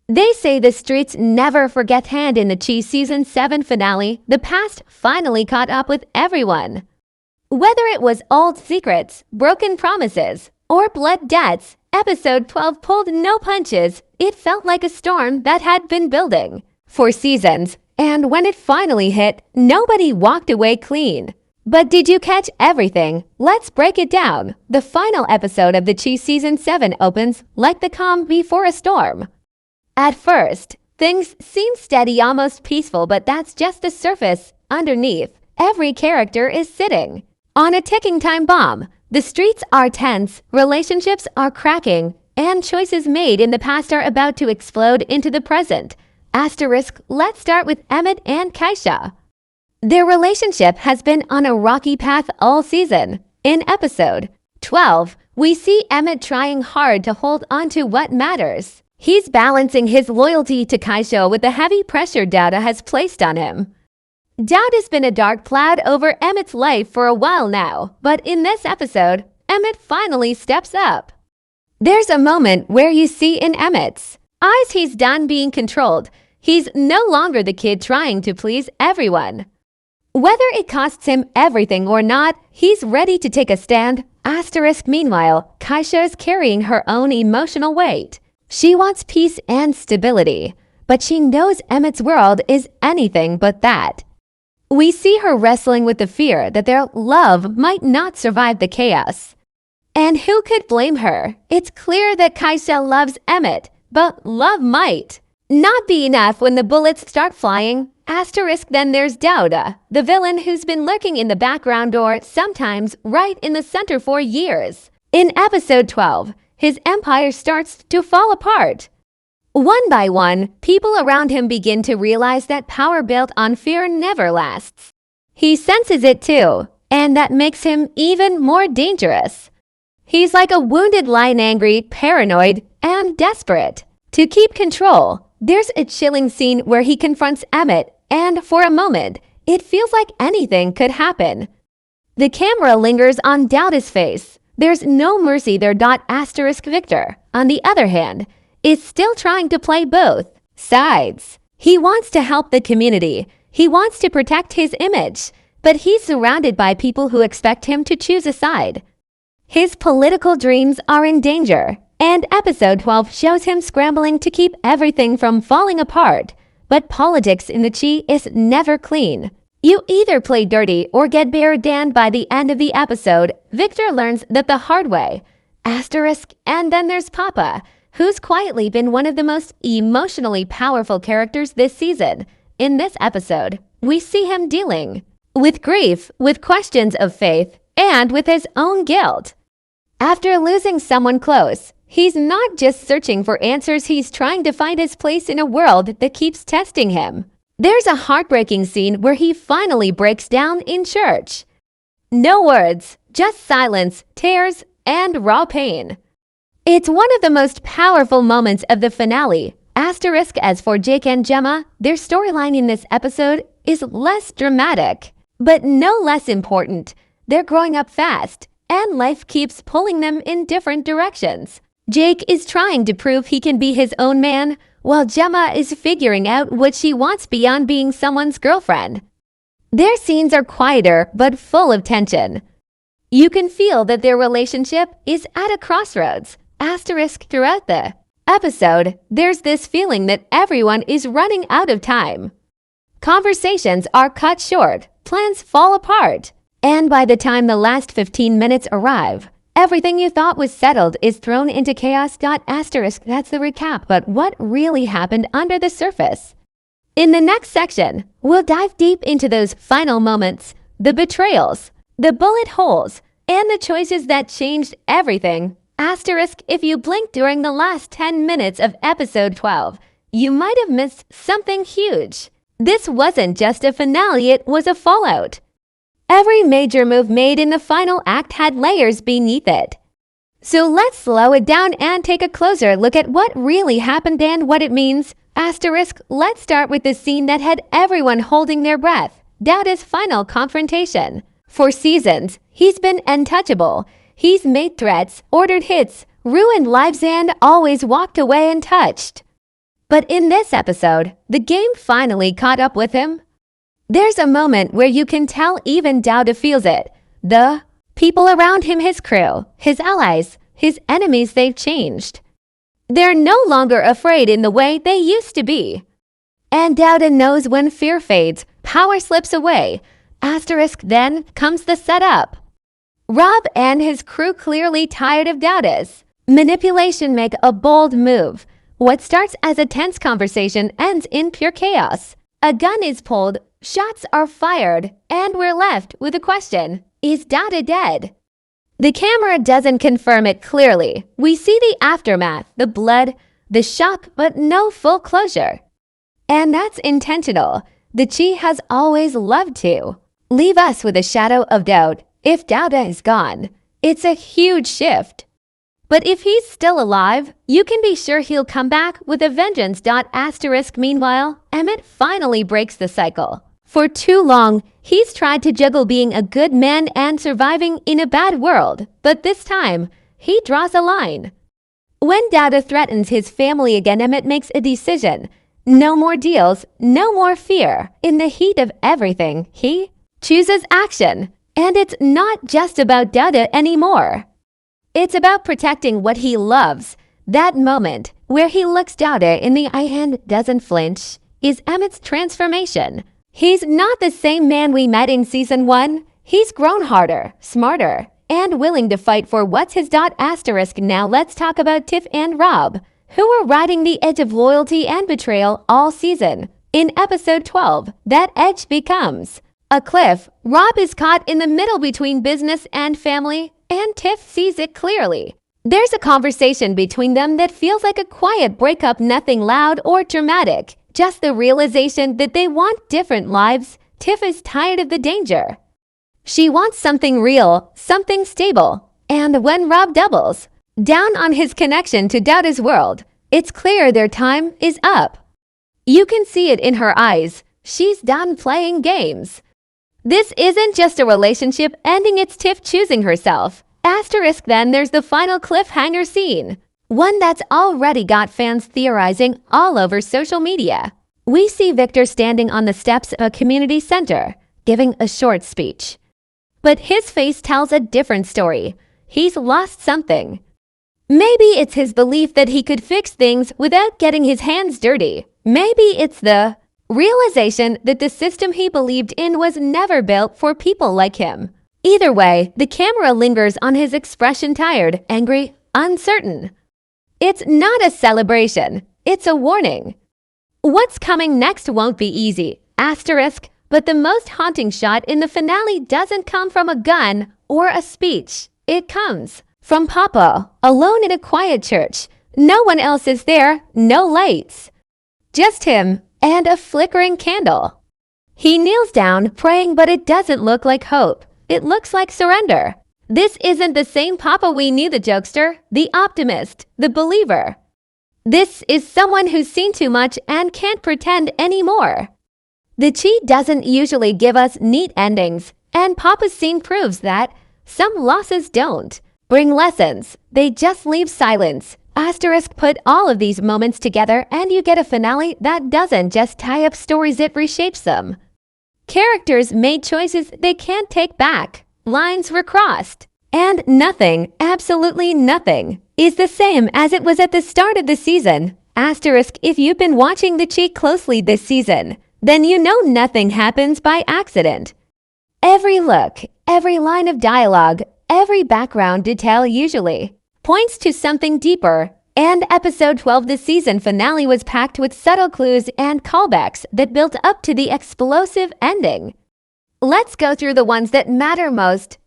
They say the streets never forget hand in the Cheese Season 7 finale, the past finally caught up with everyone. Whether it was old secrets, broken promises, or blood debts, episode 12 pulled no punches. It felt like a storm that had been building for seasons, and when it finally hit, nobody walked away clean. But did you catch everything? Let's break it down. The final episode of the Cheese Season 7 opens like the calm before a storm. At first, things seem steady, almost peaceful, but that's just the surface. Underneath, every character is sitting on a ticking time bomb. The streets are tense, relationships are cracking, and choices made in the past are about to explode into the present. Asterisk, let's start with Emmett and Keisha. Their relationship has been on a rocky path all season. In episode 12, we see Emmett trying hard to hold on to what matters. He's balancing his loyalty to Keisha with the heavy pressure Douda has placed on him. Douda's been a dark cloud over Emmett's life for a while now, but in this episode, Emmett finally steps up. There's a moment where you see in Emmett's eyes he's done being controlled. He's no longer the kid trying to please everyone. Whether it costs him everything or not, he's ready to take a stand. Asterisk, meanwhile, Keisha is carrying her own emotional weight. She wants peace and stability, but she knows Emmett's world is anything but that. We see her wrestling with the fear that their love might not survive the chaos. And who could blame her? It's clear that Keisha loves Emmett, but love might not be enough when the bullets start flying. Asterisk, then there's Douda, the villain who's been lurking in the background or sometimes right in the center for years. In episode 12, his empire starts to fall apart. One by one, people around him begin to realize that power built on fear never lasts. He senses it too, and that makes him even more dangerous. He's like a wounded lion, angry, paranoid, and desperate to keep control. There's a chilling scene where he confronts Emmett, and for a moment, it feels like anything could happen. The camera lingers on Douda's face. There's no mercy there. Asterisk, Victor, on the other hand, is still trying to play both sides. He wants to help the community. He wants to protect his image, but he's surrounded by people who expect him to choose a side. His political dreams are in danger, and episode 12 shows him scrambling to keep everything from falling apart. But politics in the Chi is never clean. You either play dirty or get buried, and by the end of the episode, Victor learns that the hard way. Asterisk, and then there's Papa, who's quietly been one of the most emotionally powerful characters this season. In this episode, we see him dealing with grief, with questions of faith, and with his own guilt. After losing someone close, he's not just searching for answers, he's trying to find his place in a world that keeps testing him. There's a heartbreaking scene where he finally breaks down in church. No words, just silence, tears, and raw pain. It's one of the most powerful moments of the finale. Asterisk, as for Jake and Jemma, their storyline in this episode is less dramatic, but no less important. They're growing up fast, and life keeps pulling them in different directions. Jake is trying to prove he can be his own man, while Jemma is figuring out what she wants beyond being someone's girlfriend. Their scenes are quieter but full of tension. You can feel that their relationship is at a crossroads. Asterisk, throughout the episode, there's this feeling that everyone is running out of time. Conversations are cut short, plans fall apart, and by the time the last 15 minutes arrive, everything you thought was settled is thrown into chaos. Asterisk, that's the recap, but what really happened under the surface? In the next section, we'll dive deep into those final moments, the betrayals, the bullet holes, and the choices that changed everything. Asterisk, if you blinked during the last 10 minutes of episode 12, you might have missed something huge. This wasn't just a finale, it was a fallout. Every major move made in the final act had layers beneath it. So let's slow it down and take a closer look at what really happened and what it means. Asterisk, let's start with the scene that had everyone holding their breath. Douda's final confrontation. For seasons, he's been untouchable. He's made threats, ordered hits, ruined lives, and always walked away untouched. But in this episode, the game finally caught up with him. There's a moment where you can tell even Douda feels it. The people around him, his crew, his allies, his enemies, they've changed. They're no longer afraid in the way they used to be. And Douda knows when fear fades, power slips away. Then comes the setup. Rob and his crew, clearly tired of Douda's manipulation, make a bold move. What starts as a tense conversation ends in pure chaos. A gun is pulled, shots are fired, and we're left with a question: is Douda dead? The camera doesn't confirm it clearly. We see the aftermath, the blood, the shock, but no full closure. And that's intentional. The Chi has always loved to leave us with a shadow of doubt. If Douda is gone, it's a huge shift. But if he's still alive, you can be sure he'll come back with a vengeance. Meanwhile, Emmett finally breaks the cycle. For too long, he's tried to juggle being a good man and surviving in a bad world, but this time, he draws a line. When Douda threatens his family again, Emmett makes a decision. No more deals, no more fear. In the heat of everything, he chooses action. And it's not just about Douda anymore. It's about protecting what he loves. That moment where he looks Douda in the eye and doesn't flinch is Emmett's transformation. He's not the same man we met in season 1. He's grown harder, smarter, and willing to fight for what's his. Now let's talk about Tiff and Rob, who were riding the edge of loyalty and betrayal all season. In episode 12, that edge becomes a cliff. Rob is caught in the middle between business and family, and Tiff sees it clearly. There's a conversation between them that feels like a quiet breakup, nothing loud or dramatic, just the realization that they want different lives. Tiff is tired of the danger. She wants something real, something stable. And when Rob doubles down on his connection to Douda's world, it's clear their time is up. You can see it in her eyes. She's done playing games. This isn't just a relationship ending, it's Tiff choosing herself. Then there's the final cliffhanger scene, one that's already got fans theorizing all over social media. We see Victor standing on the steps of a community center, giving a short speech. But his face tells a different story. He's lost something. Maybe it's his belief that he could fix things without getting his hands dirty. Maybe it's the realization that the system he believed in was never built for people like him. Either way, the camera lingers on his expression: tired, angry, uncertain. It's not a celebration, it's a warning. What's coming next won't be easy. But the most haunting shot in the finale doesn't come from a gun or a speech. It comes from Papa, alone in a quiet church. No one else is there, no lights. Just him and a flickering candle. He kneels down, praying, but it doesn't look like hope. It looks like surrender. This isn't the same Papa we knew, the jokester, the optimist, the believer. This is someone who's seen too much and can't pretend anymore. The Chi doesn't usually give us neat endings, and Papa's scene proves that some losses don't bring lessons. They just leave silence. Put all of these moments together and you get a finale that doesn't just tie up stories, it reshapes them. Characters made choices they can't take back. Lines were crossed. And nothing, absolutely nothing, is the same as it was at the start of the season. If you've been watching the Chi closely this season, then you know nothing happens by accident. Every look, every line of dialogue, every background detail usually points to something deeper. And episode 12, the season finale, was packed with subtle clues and callbacks that built up to the explosive ending. Let's go through the ones that matter most.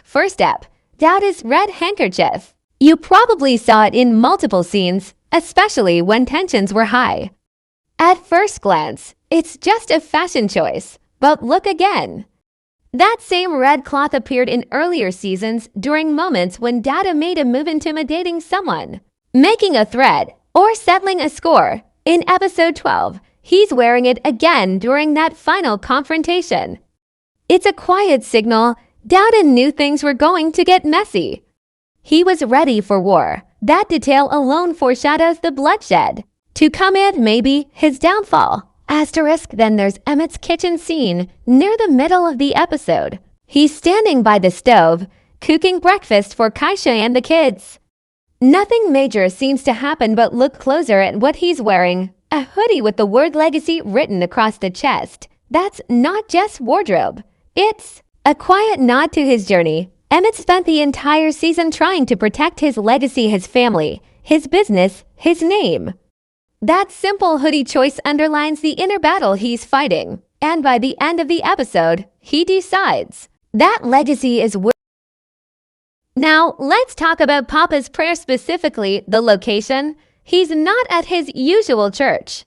First step, Douda's red handkerchief. You probably saw it in multiple scenes, especially when tensions were high. At first glance, it's just a fashion choice, but look again. That same red cloth appeared in earlier seasons during moments when Douda made a move intimidating someone, making a threat, or settling a score. In episode 12, he's wearing it again during that final confrontation. It's a quiet signal. Douda knew things were going to get messy. He was ready for war. That detail alone foreshadows the bloodshed. To come in, maybe, his downfall. Asterisk, then there's Emmett's kitchen scene near the middle of the episode. He's standing by the stove, cooking breakfast for Keisha and the kids. Nothing major seems to happen, but look closer at what he's wearing. A hoodie with the word legacy written across the chest. That's not just wardrobe. It's a quiet nod to his journey. Emmett spent the entire season trying to protect his legacy, his family, his business, his name. That simple hoodie choice underlines the inner battle he's fighting. And by the end of the episode, he decides that legacy is worth. Now, let's talk about Papa's prayer, specifically the location. He's not at his usual church.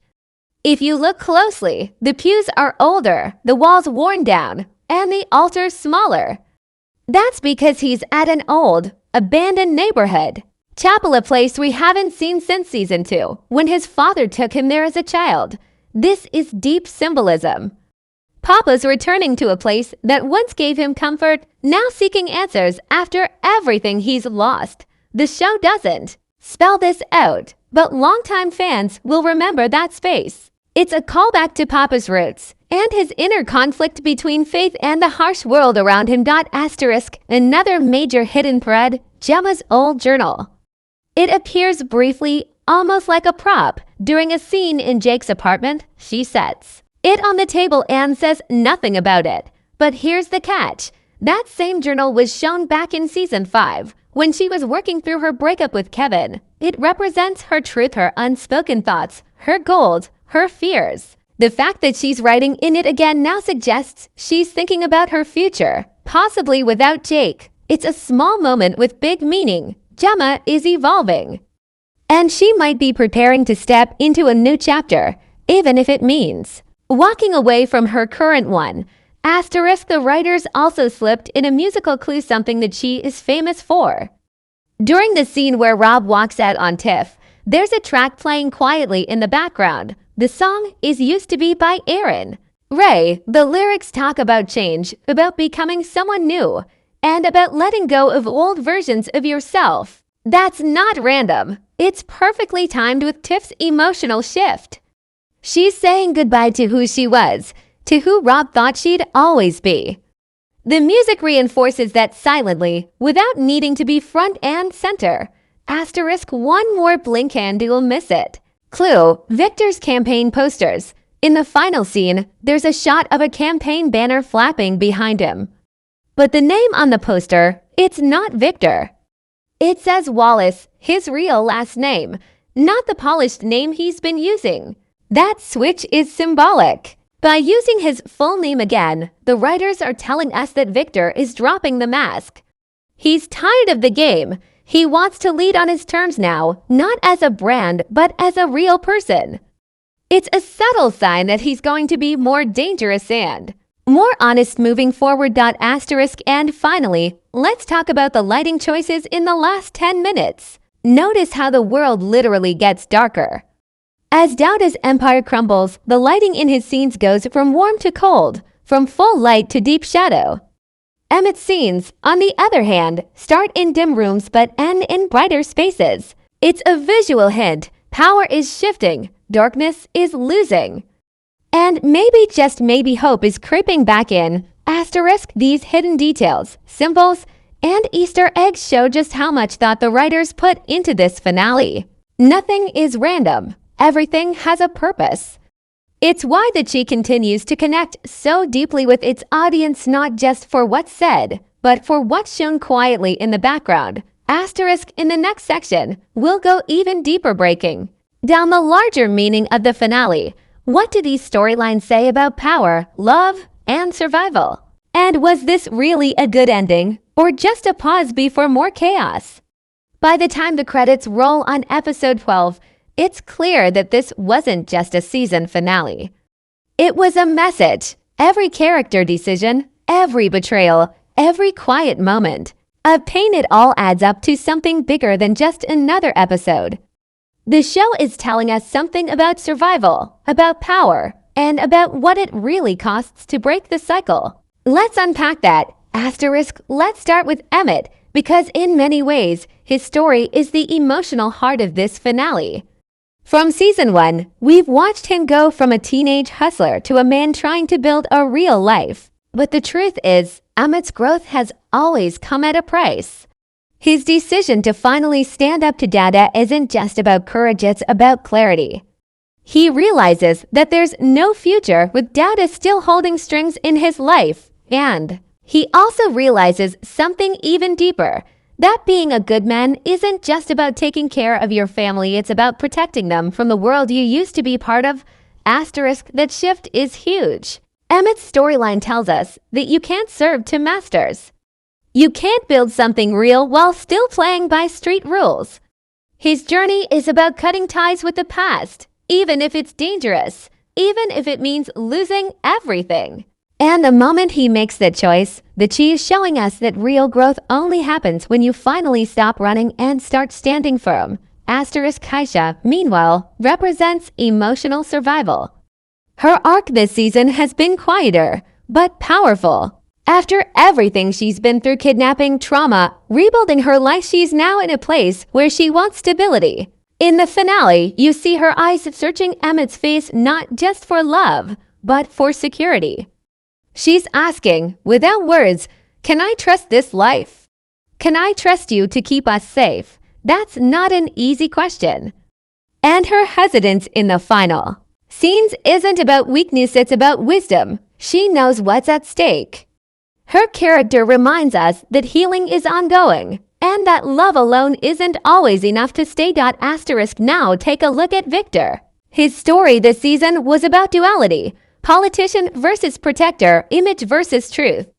If you look closely, the pews are older, the walls worn down, and the altar smaller. That's because he's at an old, abandoned neighborhood. Chapel, a place we haven't seen since season 2, when his father took him there as a child. This is deep symbolism. Papa's returning to a place that once gave him comfort, now seeking answers after everything he's lost. The show doesn't spell this out, but longtime fans will remember that space. It's a callback to Papa's roots and his inner conflict between faith and the harsh world around him. Asterisk, another major hidden thread, Jemma's old journal. It appears briefly, almost like a prop, during a scene in Jake's apartment. She sets it on the table and says nothing about it. But here's the catch. That same journal was shown back in season 5, when she was working through her breakup with Kevin. It represents her truth, her unspoken thoughts, her goals, her fears. The fact that she's writing in it again now suggests she's thinking about her future, possibly without Jake. It's a small moment with big meaning. Jemma is evolving. And she might be preparing to step into a new chapter, even if it means walking away from her current one. Asterisk, the writers also slipped in a musical clue, something that she is famous for. During the scene where Rob walks out on Tiff, there's a track playing quietly in the background. The song is Used to Be by Aaron. Ray, the lyrics talk about change, about becoming someone new, and about letting go of old versions of yourself. That's not random. It's perfectly timed with Tiff's emotional shift. She's saying goodbye to who she was, to who Rob thought she'd always be. The music reinforces that silently, without needing to be front and center. Asterisk, one more blink and you'll miss it. Clue, Victor's campaign posters. In the final scene, there's a shot of a campaign banner flapping behind him. But the name on the poster, it's not Victor. It says Wallace, his real last name, not the polished name he's been using. That switch is symbolic. By using his full name again, the writers are telling us that Victor is dropping the mask. He's tired of the game. He wants to lead on his terms now, not as a brand, but as a real person. It's a subtle sign that he's going to be more dangerous and more honest moving forward. Asterisk, and finally, let's talk about the lighting choices in the last 10 minutes. Notice how the world literally gets darker. As Douda's empire crumbles, the lighting in his scenes goes from warm to cold, from full light to deep shadow. Emmett's scenes, on the other hand, start in dim rooms but end in brighter spaces. It's a visual hint. Power is shifting. Darkness is losing. And maybe, just maybe, hope is creeping back in. Asterisk, these hidden details, symbols, and Easter eggs show just how much thought the writers put into this finale. Nothing is random. Everything has a purpose. It's why the Chi continues to connect so deeply with its audience, not just for what's said, but for what's shown quietly in the background. Asterisk, in the next section, we'll go even deeper, breaking down the larger meaning of the finale. What do these storylines say about power, love, and survival? And was this really a good ending, or just a pause before more chaos? By the time the credits roll on episode 12, it's clear that this wasn't just a season finale. It was a message. Every character decision, every betrayal, every quiet moment of pain, it all adds up to something bigger than just another episode. The show is telling us something about survival, about power, and about what it really costs to break the cycle. Let's unpack that. Asterisk, let's start with Emmett, because in many ways, his story is the emotional heart of this finale. From season 1, we've watched him go from a teenage hustler to a man trying to build a real life. But the truth is, Emmett's growth has always come at a price. His decision to finally stand up to Douda isn't just about courage, it's about clarity. He realizes that there's no future with Douda still holding strings in his life, and he also realizes something even deeper, that being a good man isn't just about taking care of your family, it's about protecting them from the world you used to be part of. That shift is huge. Emmett's storyline tells us that you can't serve two masters. You can't build something real while still playing by street rules. His journey is about cutting ties with the past, even if it's dangerous, even if it means losing everything. And the moment he makes that choice, the Chi is showing us that real growth only happens when you finally stop running and start standing firm. Keisha, meanwhile, represents emotional survival. Her arc this season has been quieter, but powerful. After everything she's been through, kidnapping, trauma, rebuilding her life, she's now in a place where she wants stability. In the finale, you see her eyes searching Emmett's face not just for love, but for security. She's asking, without words, can I trust this life? Can I trust you to keep us safe? That's not an easy question. And her hesitance in the final scenes isn't about weakness, it's about wisdom. She knows what's at stake. Her character reminds us that healing is ongoing, and that love alone isn't always enough to stay. Now take a look at Victor. His story this season was about duality. Politician versus protector, image versus truth.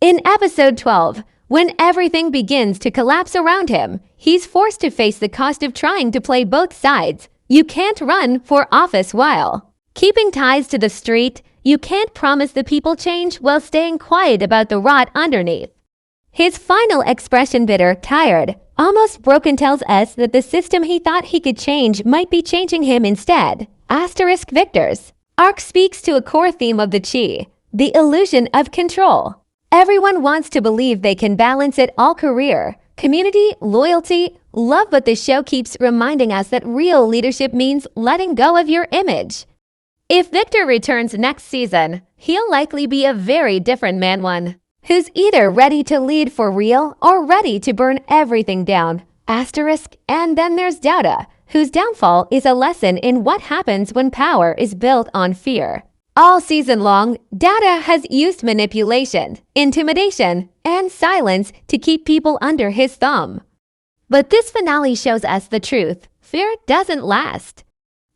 In episode 12, when everything begins to collapse around him, he's forced to face the cost of trying to play both sides. You can't run for office while keeping ties to the street. You can't promise the people change while staying quiet about the rot underneath. His final expression, bitter, tired, almost broken, tells us that the system he thought he could change might be changing him instead. Victor's arc speaks to a core theme of the Chi, the illusion of control. Everyone wants to believe they can balance it all: career, community, loyalty, love, but the show keeps reminding us that real leadership means letting go of your image. If Victor returns next season, he'll likely be a very different man, one who's either ready to lead for real or ready to burn everything down. And then there's Douda, whose downfall is a lesson in what happens when power is built on fear. All season long, Douda has used manipulation, intimidation, and silence to keep people under his thumb. But this finale shows us the truth. Fear doesn't last.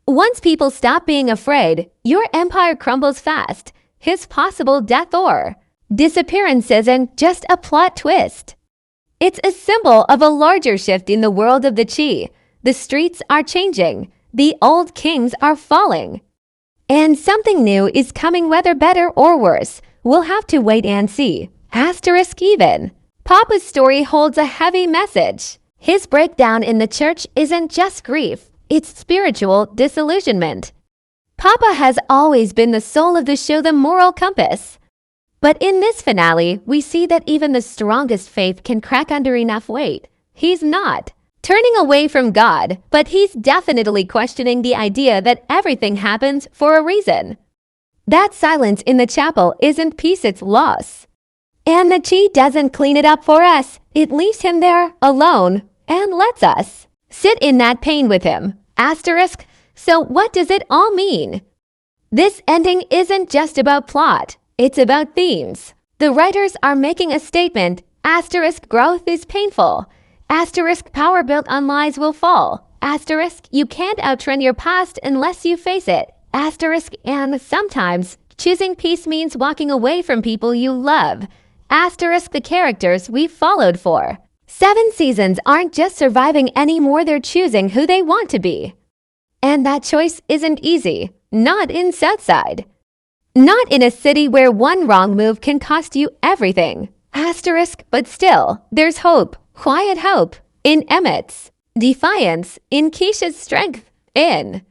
Once people stop being afraid, your empire crumbles fast. His possible death or disappearance isn't just a plot twist. It's a symbol of a larger shift in the world of the Chi. The streets are changing. The old kings are falling. And something new is coming, whether better or worse. We'll have to wait and see. Even. Papa's story holds a heavy message. His breakdown in the church isn't just grief, it's spiritual disillusionment. Papa has always been the soul of the show, the moral compass. But in this finale, we see that even the strongest faith can crack under enough weight. He's not turning away from God, but he's definitely questioning the idea that everything happens for a reason. That silence in the chapel isn't peace, it's loss. And the Chi doesn't clean it up for us. It leaves him there alone and lets us sit in that pain with him. So what does it all mean? This ending isn't just about plot, it's about themes. The writers are making a statement. Growth is painful. Power built on lies will fall. You can't outrun your past unless you face it. And sometimes choosing peace means walking away from people you love. The characters we followed for 7 seasons aren't just surviving anymore, they're choosing who they want to be. And that choice isn't easy. Not in Southside. Not in a city where one wrong move can cost you everything. But still, there's hope. Quiet hope. In Emmett's defiance. In Keisha's strength. In